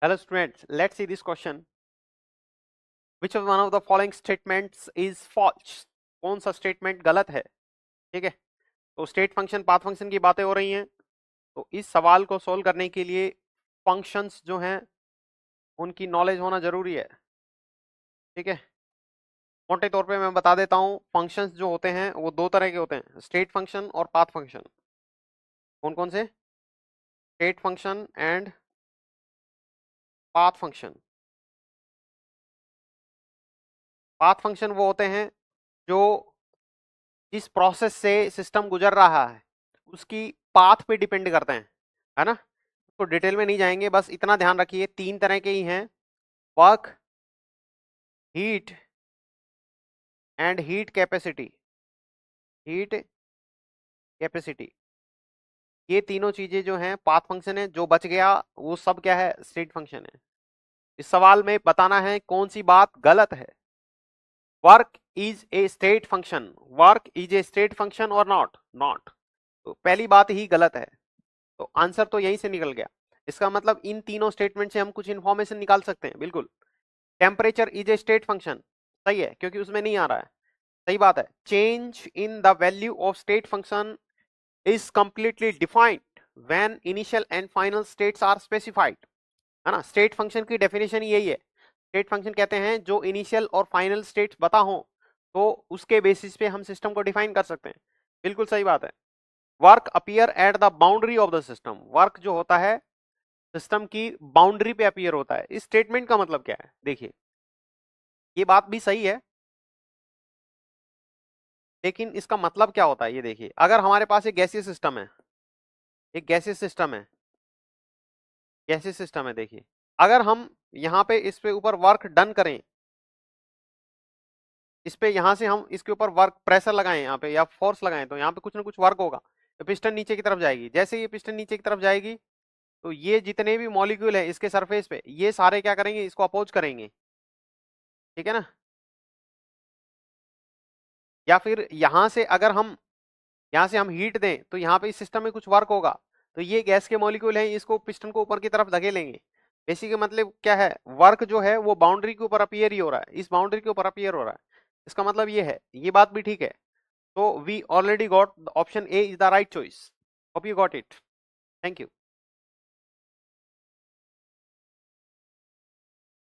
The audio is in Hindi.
Hello students, let's see this question. Which of one of the following statements is false? कौन सा स्टेटमेंट गलत है? ठीक है, तो स्टेट फंक्शन पाथ फंक्शन की बातें हो रही हैं, तो इस सवाल को सोल्व करने के लिए फंक्शंस जो हैं उनकी नॉलेज होना जरूरी है। ठीक है, मोटे तौर पे मैं बता देता हूं, फंक्शंस जो होते हैं वो दो तरह के होते हैं, स्टेट फंक्शन और पाथ फंक्शन। कौन कौन से? State function and path function. Path function वो होते हैं जो जिस प्रोसेस से सिस्टम गुजर रहा है उसकी पाथ पे डिपेंड करते हैं, है ना। तो डिटेल में नहीं जाएंगे, बस इतना ध्यान रखिए, तीन तरह के ही हैं, work, heat and heat capacity. Heat capacity, ये तीनों चीजें जो हैं पाथ फंक्शन है, जो बच गया वो सब क्या है? स्टेट फंक्शन है। इस सवाल में बताना है कौन सी बात गलत है। Work is a state function, work is a state function और नॉट? नॉट। तो पहली बात ही गलत है, तो आंसर तो यहीं से निकल गया। इसका मतलब इन तीनों स्टेटमेंट से हम कुछ इंफॉर्मेशन निकाल सकते हैं। बिल्कुल, temperature is a state function, सही है क्योंकि उसमें नहीं आ रहा है, सही बात है। Change in the value of state function is completely defined when initial and final states are specified, है ना। स्टेट फंक्शन की डेफिनेशन यही है, स्टेट फंक्शन कहते हैं जो इनिशियल और फाइनल स्टेट्स बता हो तो उसके बेसिस पे हम सिस्टम को डिफाइन कर सकते हैं। बिल्कुल सही बात है। Work appear at the boundary of the system, work जो होता है सिस्टम की बाउंड्री पे अपीयर होता है। इस स्टेटमेंट का मतलब क्या है? देखिए, ये बात भी सही है, लेकिन इसका मतलब क्या होता है ये देखिए। अगर हमारे पास एक गैसीय सिस्टम है, एक गैसीय सिस्टम है, गैसीय सिस्टम है, देखिए अगर हम यहाँ पे इस पे ऊपर वर्क डन करें, इस पे यहां से हम इसके ऊपर वर्क प्रेशर लगाएं यहाँ पे या फोर्स लगाएं, तो यहाँ पे कुछ ना कुछ वर्क होगा, तो पिस्टन नीचे की तरफ जाएगी। जैसे ये पिस्टन नीचे की तरफ जाएगी तो ये जितने भी मॉलिक्यूल है इसके सरफेस पे, ये सारे क्या करेंगे? इसको अपोज करेंगे, ठीक है ना। या फिर यहां से अगर हम यहां से हम हीट दें तो यहाँ पे इस सिस्टम में कुछ वर्क होगा, तो ये गैस के मॉलिक्यूल हैं, इसको पिस्टन को ऊपर की तरफ धकेलेंगे। बेसिक मतलब क्या है? वर्क जो है वो बाउंड्री के ऊपर अपीयर ही हो रहा है, इस बाउंड्री के ऊपर अपीयर हो रहा है। इसका मतलब ये है, ये बात भी ठीक है। So we already got the option A is the right choice. Hope you got it. Thank you.